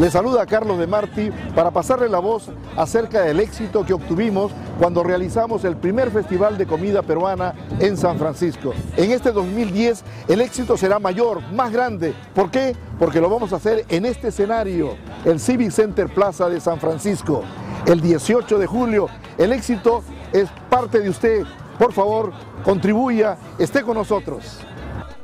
Le saluda Carlos de Marti para pasarle la voz acerca del éxito que obtuvimos cuando realizamos el primer festival de comida peruana en San Francisco. En este 2010 el éxito será mayor, más grande. ¿Por qué? Porque lo vamos a hacer en este escenario, el Civic Center Plaza de San Francisco. El 18 de julio, el éxito es parte de usted. Por favor, contribuya, esté con nosotros.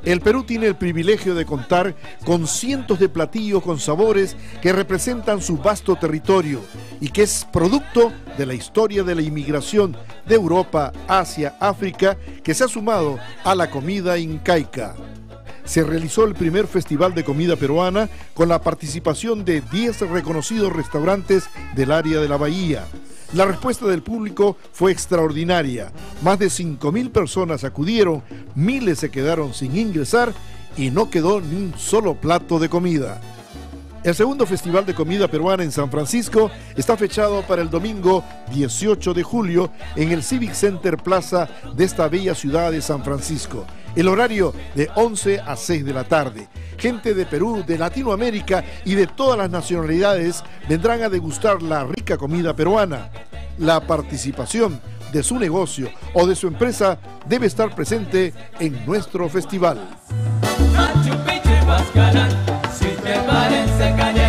El Perú tiene el privilegio de contar con cientos de platillos con sabores que representan su vasto territorio y que es producto de la historia de la inmigración de Europa, Asia, África, que se ha sumado a la comida incaica. Se realizó el primer festival de comida peruana con la participación de 10 reconocidos restaurantes del área de la Bahía. La respuesta del público fue extraordinaria. Más de 5.000 personas acudieron, miles se quedaron sin ingresar y no quedó ni un solo plato de comida. El segundo Festival de Comida Peruana en San Francisco está fechado para el domingo 18 de julio en el Civic Center Plaza de esta bella ciudad de San Francisco. El horario de 11 a 6 de la tarde. Gente de Perú, de Latinoamérica y de todas las nacionalidades vendrán a degustar la rica comida peruana. La participación de su negocio o de su empresa debe estar presente en nuestro festival. Si te parece callar.